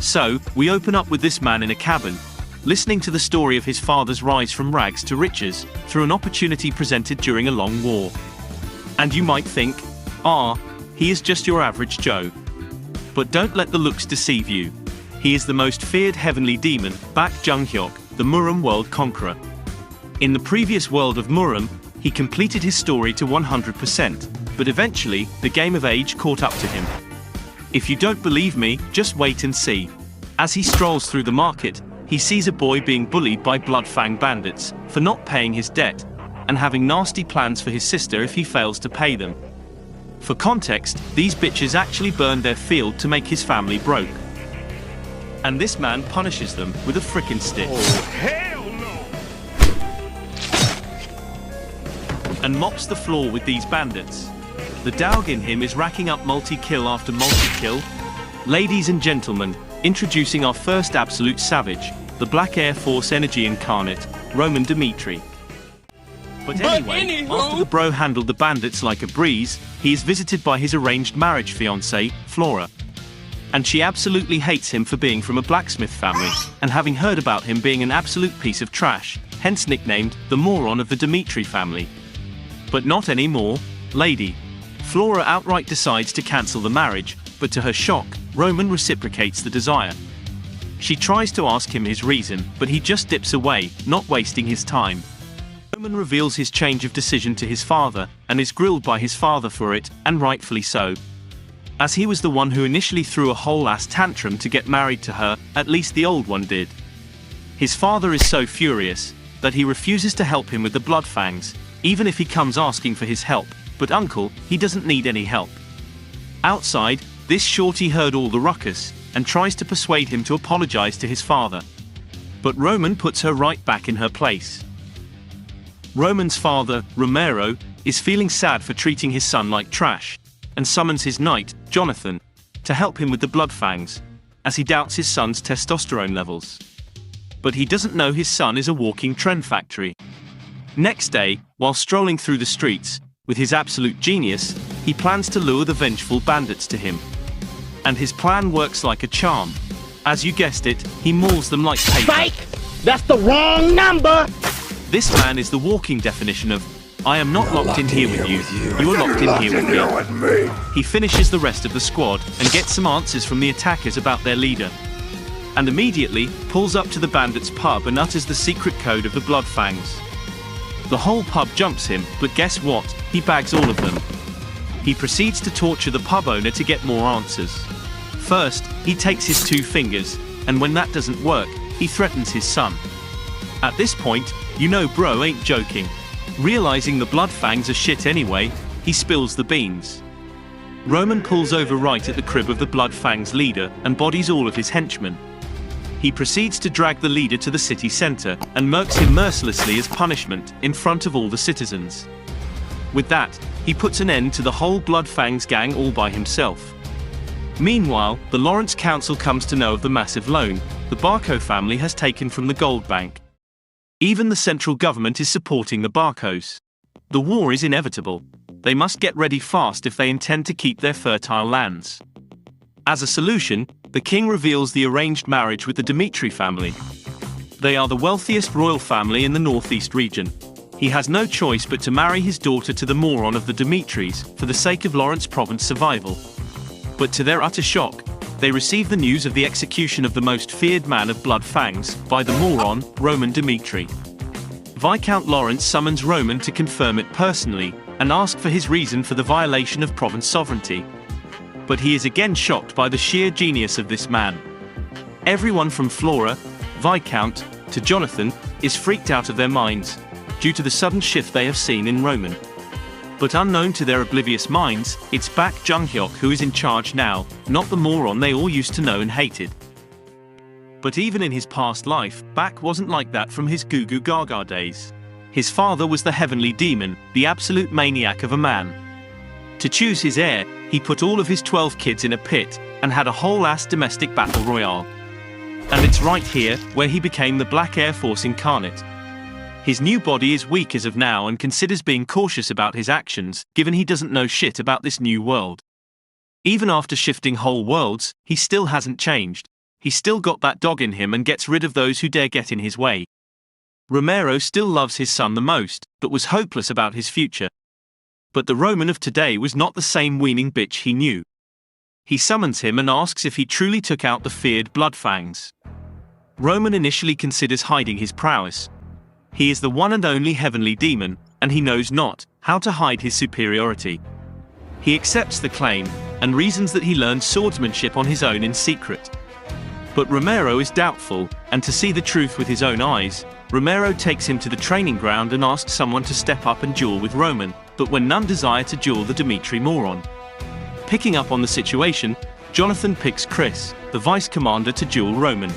So, we open up with this man in a cabin, listening to the story of his father's rise from rags to riches, through an opportunity presented during a long war. And you might think, he is just your average Joe. But don't let the looks deceive you. He is the most feared heavenly demon, Bak Jung-hyuk, the Muram world conqueror. In the previous world of Muram, he completed his story to 100%, but eventually, the game of age caught up to him. If you don't believe me, just wait and see. As he strolls through the market, he sees a boy being bullied by Bloodfang bandits for not paying his debt, and having nasty plans for his sister if he fails to pay them. For context, these bitches actually burned their field to make his family broke. And this man punishes them with a frickin' stick. Oh, hell no! And mops the floor with these bandits. The dog in him is racking up multi-kill after multi-kill. Ladies and gentlemen, introducing our first absolute savage, the Black Air Force Energy Incarnate, Roman Dimitri. But anyway, after the bro handled the bandits like a breeze, he is visited by his arranged marriage fiancée, Flora. And she absolutely hates him for being from a blacksmith family, and having heard about him being an absolute piece of trash, hence nicknamed the moron of the Dimitri family. But not anymore, lady. Flora outright decides to cancel the marriage, but to her shock, Roman reciprocates the desire. She tries to ask him his reason, but he just dips away, not wasting his time. Roman reveals his change of decision to his father, and is grilled by his father for it, and rightfully so. As he was the one who initially threw a whole-ass tantrum to get married to her, at least the old one did. His father is so furious, that he refuses to help him with the Bloodfangs, even if he comes asking for his help, but uncle, he doesn't need any help. Outside, this shorty heard all the ruckus, and tries to persuade him to apologize to his father. But Roman puts her right back in her place. Roman's father, Romero, is feeling sad for treating his son like trash, and summons his knight, Jonathan, to help him with the Bloodfangs, as he doubts his son's testosterone levels. But he doesn't know his son is a walking trend factory. Next day, while strolling through the streets, with his absolute genius, he plans to lure the vengeful bandits to him. And his plan works like a charm. As you guessed it, he mauls them like paper. Psych! That's the wrong number! This man is the walking definition of, I am not locked in here with you, you are locked in here with me. He finishes the rest of the squad, and gets some answers from the attackers about their leader. And immediately, pulls up to the bandits' pub and utters the secret code of the Bloodfangs. The whole pub jumps him, but guess what? He bags all of them. He proceeds to torture the pub owner to get more answers. First, he takes his 2 fingers, and when that doesn't work, he threatens his son. At this point, you know bro ain't joking. Realizing the Bloodfangs are shit anyway, he spills the beans. Roman pulls over right at the crib of the Bloodfangs leader and bodies all of his henchmen. He proceeds to drag the leader to the city center and murks him mercilessly as punishment in front of all the citizens. With that, he puts an end to the whole Bloodfangs gang all by himself. Meanwhile, the Lawrence Council comes to know of the massive loan the Barco family has taken from the gold bank. Even the central government is supporting the Barcos. The war is inevitable. They must get ready fast if they intend to keep their fertile lands. As a solution, the king reveals the arranged marriage with the Dimitri family. They are the wealthiest royal family in the northeast region. He has no choice but to marry his daughter to the moron of the Dimitris for the sake of Lawrence province survival. But to their utter shock, they receive the news of the execution of the most feared man of Bloodfangs by the moron, Roman Dimitri. Viscount Lawrence summons Roman to confirm it personally, and ask for his reason for the violation of province sovereignty. But he is again shocked by the sheer genius of this man. Everyone from Flora, Viscount, to Jonathan, is freaked out of their minds, due to the sudden shift they have seen in Roman. But unknown to their oblivious minds, it's Bak Jung-hyuk who is in charge now, not the moron they all used to know and hated. But even in his past life, Bak wasn't like that from his Goo Goo Gaga days. His father was the heavenly demon, the absolute maniac of a man. To choose his heir, he put all of his 12 kids in a pit, and had a whole-ass domestic battle royale. And it's right here, where he became the Black Air Force Incarnate. His new body is weak as of now and considers being cautious about his actions, given he doesn't know shit about this new world. Even after shifting whole worlds, he still hasn't changed. He's still got that dog in him and gets rid of those who dare get in his way. Romero still loves his son the most, but was hopeless about his future. But the Roman of today was not the same weaning bitch he knew. He summons him and asks if he truly took out the feared Bloodfangs. Roman initially considers hiding his prowess. He is the one and only heavenly demon, and he knows not how to hide his superiority. He accepts the claim, and reasons that he learned swordsmanship on his own in secret. But Romero is doubtful, and to see the truth with his own eyes, Romero takes him to the training ground and asks someone to step up and duel with Roman, but when none desire to duel the Dimitri moron. Picking up on the situation, Jonathan picks Chris, the vice commander, to duel Roman.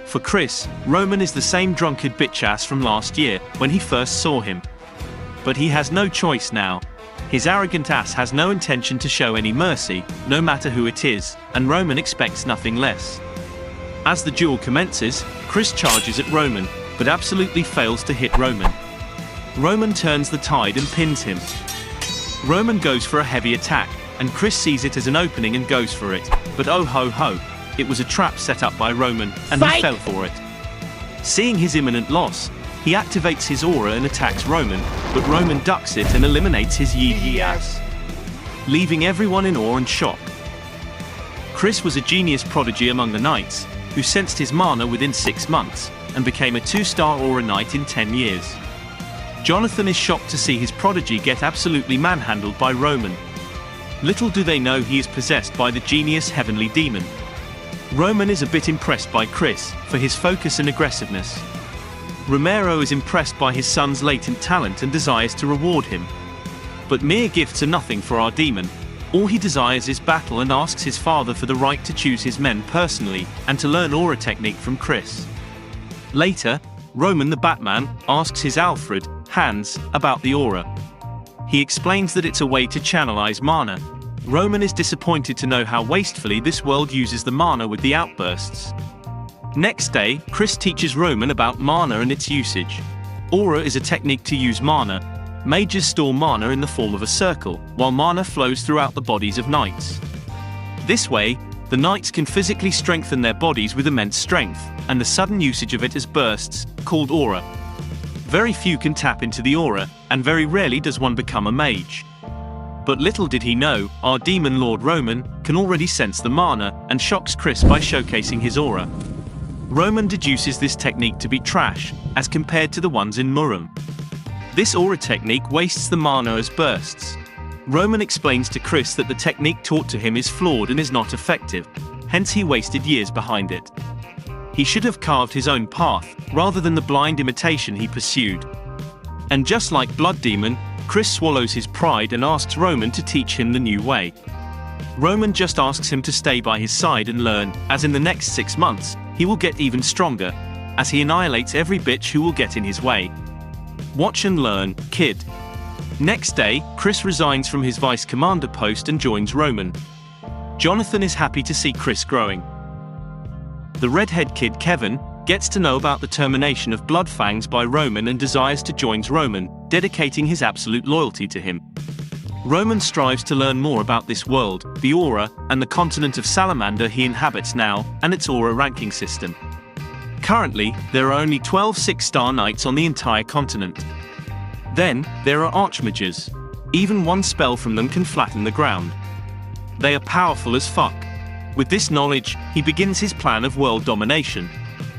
For Chris, Roman is the same drunkard bitch-ass from last year, when he first saw him. But he has no choice now. His arrogant ass has no intention to show any mercy, no matter who it is, and Roman expects nothing less. As the duel commences, Chris charges at Roman, but absolutely fails to hit Roman. Roman turns the tide and pins him. Roman goes for a heavy attack, and Chris sees it as an opening and goes for it, but oh ho ho, it was a trap set up by Roman, and he fell for it. Seeing his imminent loss, he activates his aura and attacks Roman, but Roman ducks it and eliminates his yee ass, leaving everyone in awe and shock. Chris was a genius prodigy among the knights, who sensed his mana within 6 months, and became a 2-star aura knight in 10 years. Jonathan is shocked to see his prodigy get absolutely manhandled by Roman. Little do they know he is possessed by the genius heavenly demon. Roman is a bit impressed by Chris, for his focus and aggressiveness. Romero is impressed by his son's latent talent and desires to reward him. But mere gifts are nothing for our demon. All he desires is battle and asks his father for the right to choose his men personally, and to learn aura technique from Chris. Later, Roman the Batman asks his Alfred, Hans, about the aura. He explains that it's a way to channelize mana. Roman is disappointed to know how wastefully this world uses the mana with the outbursts. Next day, Chris teaches Roman about mana and its usage. Aura is a technique to use mana. Mages store mana in the form of a circle, while mana flows throughout the bodies of knights. This way, the knights can physically strengthen their bodies with immense strength, and the sudden usage of it as bursts, called aura. Very few can tap into the aura, and very rarely does one become a mage. But little did he know, our demon lord Roman can already sense the mana, and shocks Chris by showcasing his aura. Roman deduces this technique to be trash, as compared to the ones in Muram. This aura technique wastes the mana as bursts. Roman explains to Chris that the technique taught to him is flawed and is not effective, hence he wasted years behind it. He should have carved his own path, rather than the blind imitation he pursued. And just like Blood Demon, Chris swallows his pride and asks Roman to teach him the new way. Roman just asks him to stay by his side and learn, as in the next 6 months, he will get even stronger, as he annihilates every bitch who will get in his way. Watch and learn, kid. Next day, Chris resigns from his vice commander post and joins Roman. Jonathan is happy to see Chris growing. The redhead kid Kevin gets to know about the termination of Bloodfangs by Roman and desires to join Roman, dedicating his absolute loyalty to him. Roman strives to learn more about this world, the aura, and the continent of Salamander he inhabits now, and its aura ranking system. Currently, there are only 12 6-star knights on the entire continent. Then, there are archmages. Even one spell from them can flatten the ground. They are powerful as fuck. With this knowledge, he begins his plan of world domination.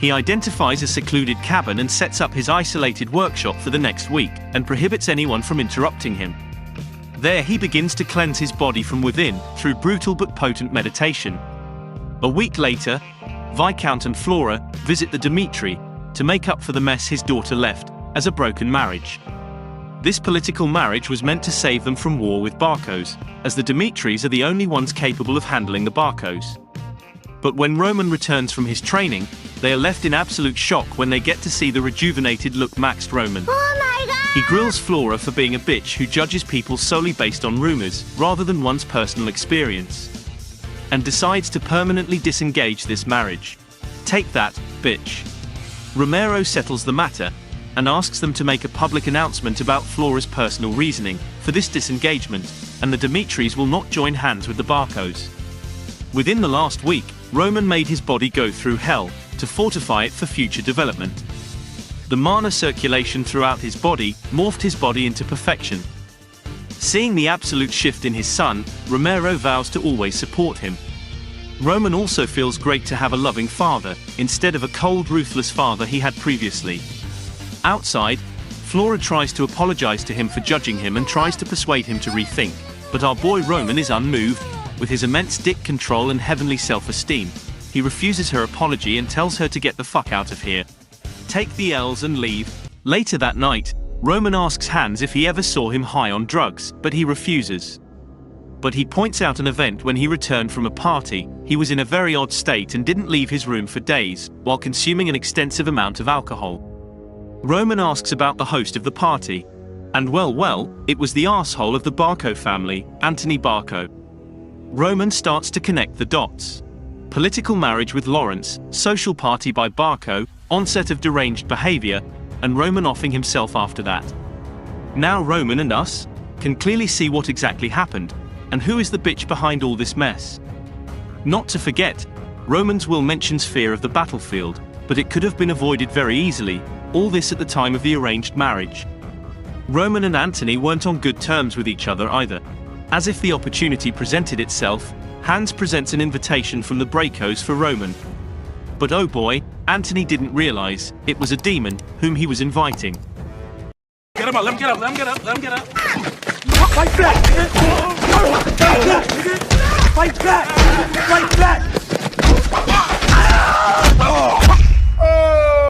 He identifies a secluded cabin and sets up his isolated workshop for the next week, and prohibits anyone from interrupting him. There he begins to cleanse his body from within, through brutal but potent meditation. A week later, Viscount and Flora visit the Dimitri, to make up for the mess his daughter left, as a broken marriage. This political marriage was meant to save them from war with Barcos, as the Dimitris are the only ones capable of handling the Barcos. But when Roman returns from his training, they are left in absolute shock when they get to see the rejuvenated look maxed Roman. Oh my god! He grills Flora for being a bitch who judges people solely based on rumors, rather than one's personal experience. And decides to permanently disengage this marriage. Take that, bitch. Romero settles the matter, and asks them to make a public announcement about Flora's personal reasoning for this disengagement, and the Dimitris will not join hands with the Barcos. Within the last week, Roman made his body go through hell to fortify it for future development. The mana circulation throughout his body morphed his body into perfection. Seeing the absolute shift in his son, Romero vows to always support him. Roman also feels great to have a loving father, instead of a cold, ruthless father he had previously. Outside, Flora tries to apologize to him for judging him and tries to persuade him to rethink, but our boy Roman is unmoved. With his immense dick control and heavenly self-esteem, he refuses her apology and tells her to get the fuck out of here. Take the L's and leave. Later that night, Roman asks Hans if he ever saw him high on drugs, but he refuses. But he points out an event when he returned from a party. He was in a very odd state and didn't leave his room for days, while consuming an extensive amount of alcohol. Roman asks about the host of the party. And well, it was the arsehole of the Barco family, Anthony Barco. Roman starts to connect the dots. Political marriage with Lawrence, social party by Barco, onset of deranged behavior, and Roman offing himself after that. Now Roman and us can clearly see what exactly happened, and who is the bitch behind all this mess. Not to forget, Roman's will mentions fear of the battlefield, but it could have been avoided very easily, all this at the time of the arranged marriage. Roman and Anthony weren't on good terms with each other either. As if the opportunity presented itself, Hans presents an invitation from the Bracos for Roman. But oh boy, Anthony didn't realize it was a demon whom he was inviting. Get him up, let him get up, let him get up, let him get up. Fight back! Fight back! Fight back!